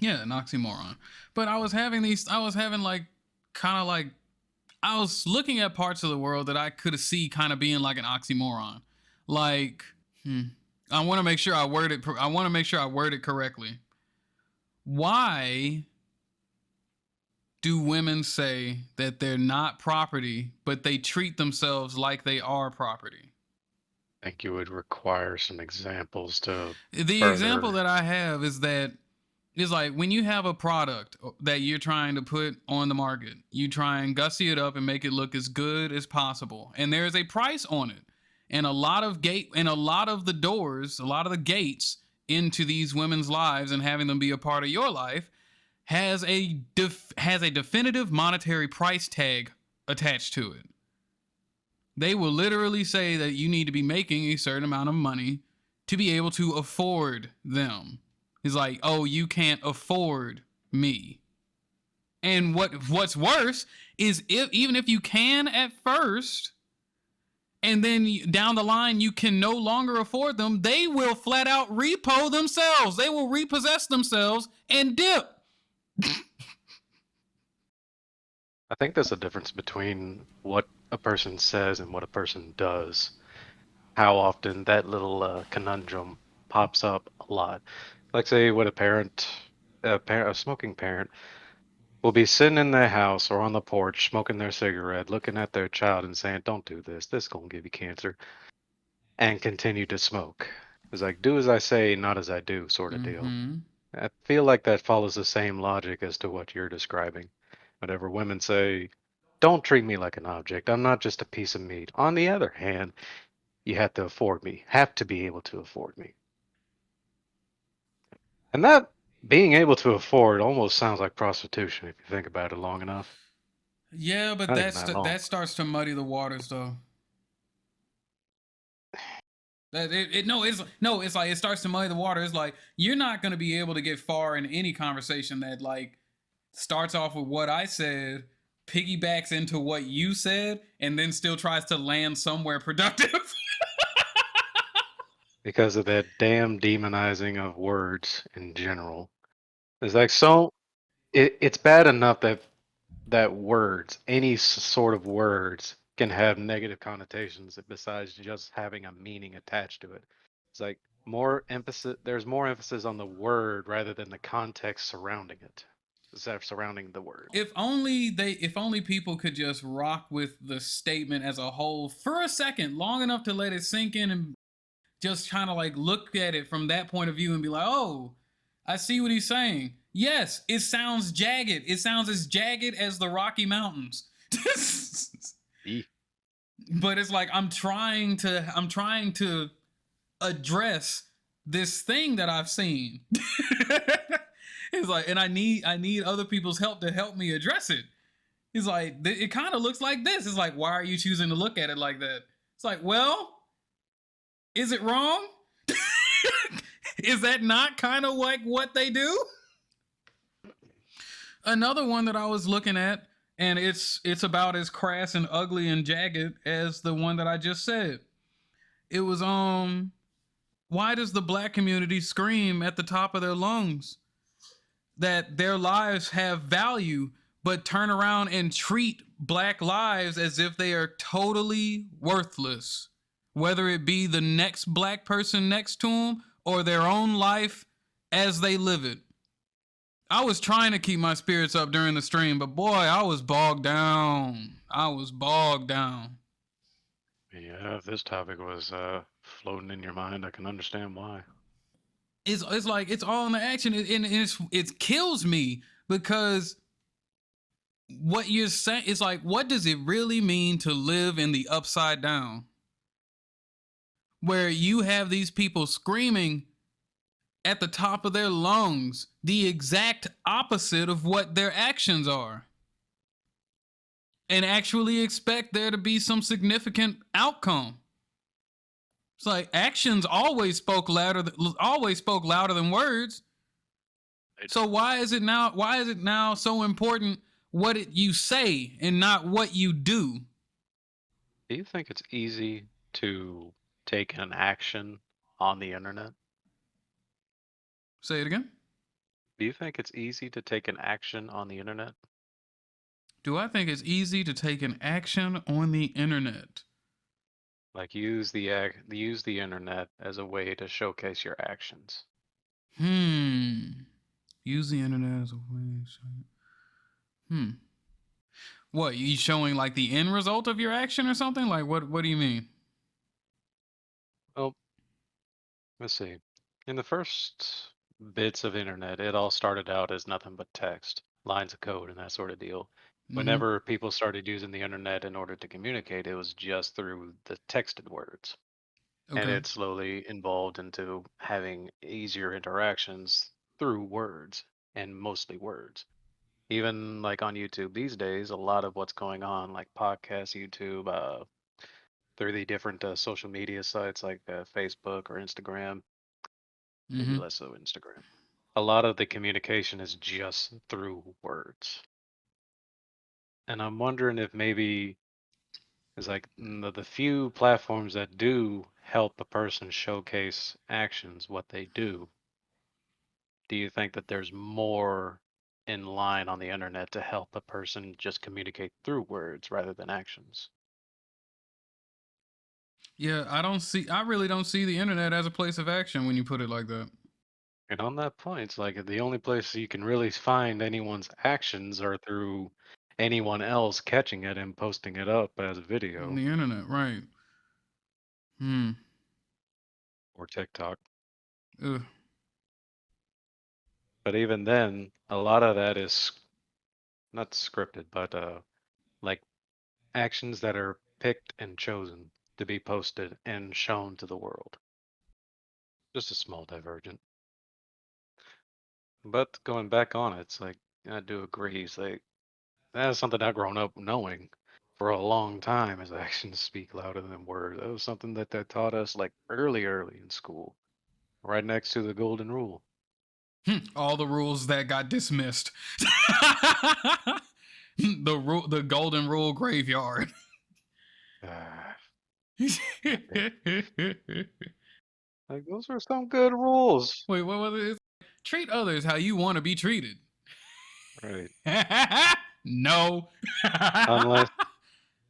Yeah, an oxymoron. But I was having these. I was having like kind of like I was looking at parts of the world that I could see kind of being like an oxymoron. Like, I want to make sure I word it. I want to make sure I word it correctly. Why do women say that they're not property, but they treat themselves like they are property? I think you would require some examples to The example further. that I have is that it's like when you have a product that you're trying to put on the market, you try and gussy it up and make it look as good as possible, and there is a price on it. And a lot of the doors, a lot of the gates into these women's lives and having them be a part of your life has has a definitive monetary price tag attached to it. They will literally say that you need to be making a certain amount of money to be able to afford them. It's like, oh, you can't afford me. And what's worse is even if you can at first, and then down the line you can no longer afford them, they will flat out repo themselves. They will repossess themselves and dip. I think there's a difference between what a person says and what a person does. How often that little conundrum pops up a lot. Like say what a smoking parent will be sitting in their house or on the porch smoking their cigarette, looking at their child and saying, "Don't do this. This gonna give you cancer," and continue to smoke. It's like do as I say, not as I do, sort of deal. Mm-hmm. I feel like that follows the same logic as to what you're describing. Whenever women say, "Don't treat me like an object. I'm not just a piece of meat." On the other hand, you have to afford me, have to be able to afford me. And that being able to afford almost sounds like prostitution if you think about it long enough. Yeah, but Not even that long. that starts to muddy the waters, though. It's like it starts to muddy the water. It's like you're not going to be able to get far in any conversation that like starts off with what I said, piggybacks into what you said, and then still tries to land somewhere productive. Because of that damn demonizing of words in general. It's like so it's bad enough that words, any sort of words, can have negative connotations besides just having a meaning attached to it. It's like there's more emphasis on the word rather than the context surrounding it, surrounding the word. If only people could just rock with the statement as a whole for a second, long enough to let it sink in and just kind of like look at it from that point of view and be like, oh, I see what he's saying. Yes, it sounds jagged. It sounds as jagged as the Rocky Mountains. E. But it's like I'm trying to address this thing that I've seen. It's like, and I need other people's help to help me address it. He's like, it kind of looks like this. It's like, why are you choosing to look at it like that? It's like, well, is it wrong? Is that not kind of like what they do? Another one that I was looking at, and it's about as crass and ugly and jagged as the one that I just said. It was why does the black community scream at the top of their lungs that their lives have value, but turn around and treat black lives as if they are totally worthless, whether it be the next black person next to them or their own life as they live it? I was trying to keep my spirits up during the stream, but boy, I was bogged down. I was bogged down. Yeah, if this topic was floating in your mind, I can understand why. It's like it's all in the action, and it kills me because what you're saying is like, what does it really mean to live in the upside down, where you have these people screaming at the top of their lungs the exact opposite of what their actions are, and actually expect there to be some significant outcome? It's like actions always spoke louder than words. Right. So why is it now so important what you say and not what you do? Do you think it's easy to take an action on the internet? Say it again. Do you think it's easy to take an action on the internet? Do I think it's easy to take an action on the internet? Like use the internet as a way to showcase your actions. Hmm. Use the internet as a way. Hmm. What, you showing like the end result of your action or something? Like what do you mean? Well, let's see. In the first bits of internet, it all started out as nothing but text, lines of code, and that sort of deal. Mm-hmm. Whenever people started using the internet in order to communicate, it was just through the texted words. And Okay. it slowly evolved into having easier interactions through words and mostly words. Even like on YouTube these days, a lot of what's going on, like podcasts, YouTube, through the different social media sites like Facebook or Instagram, maybe Mm-hmm. less so Instagram. A lot of the communication is just through words. And I'm wondering if maybe it's like the few platforms that do help a person showcase actions, what they do you think that there's more in line on the internet to help a person just communicate through words rather than actions? Yeah, I really don't see the internet as a place of action when you put it like that. And on that point, it's like the only place you can really find anyone's actions are through anyone else catching it and posting it up as a On video the internet, right. Hmm. or TikTok. Ugh. But even then, a lot of that is not scripted, but like actions that are picked and chosen to be posted and shown to the world. Just a small divergent. But going back on it, it's like I do agree. It's like that is something I've grown up knowing for a long time. Is actions speak louder than words. That was something that they taught us like early in school, right next to the golden rule. All the rules that got dismissed. The golden rule graveyard. Ah, God damn. Wait, Like those are some good rules, what was it? Treat others how you want to be treated. right? No. Unless,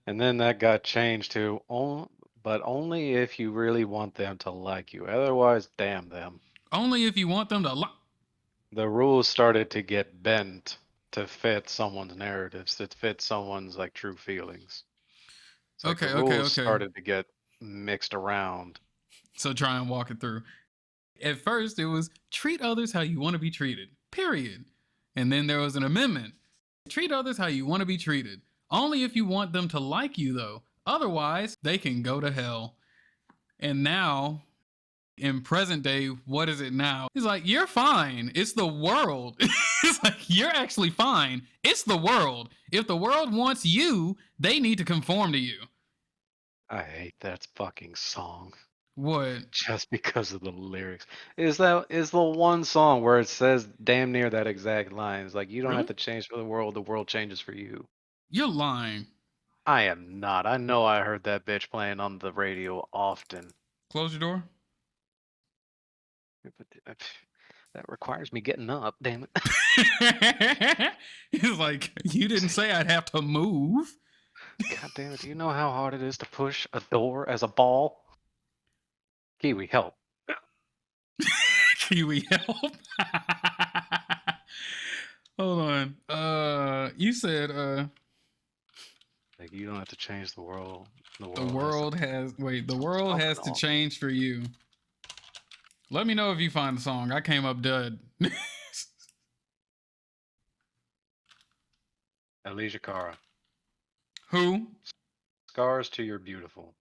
and then that got changed to but only if you really want them to like you. Otherwise, damn them. Only if you want them to The rules started to get bent to fit someone's narratives, to fit someone's like true feelings. It's like the rules Okay. started to get mixed around. So try and walk it through. At first, it was treat others how you want to be treated, period. And then there was an amendment treat others how you want to be treated. Only if you want them to like you, though. Otherwise, they can go to hell. And now, in present day, what is it now? He's like, you're fine. It's the world. It's like, you're actually fine. It's the world. If the world wants you, they need to conform to you. I hate that fucking song What? just because of the lyrics. Is the one song where it says damn near that exact line. It's like you don't have Really? to change for the world changes for you. You're lying. I am not. I know I heard that bitch playing on the radio often. Close your door. But that requires me getting up, damn it. He's like, you didn't say I'd have to move. God damn it. Do you know how hard it is to push a door as a ball? Kiwi, help. Kiwi help. Hold on. You said Like you don't have to change the world. The the world has to world has the world something has to off. change for you. Let me know if you find the song. I came up dud. Alicia Cara. Who? Scars to Your Beautiful.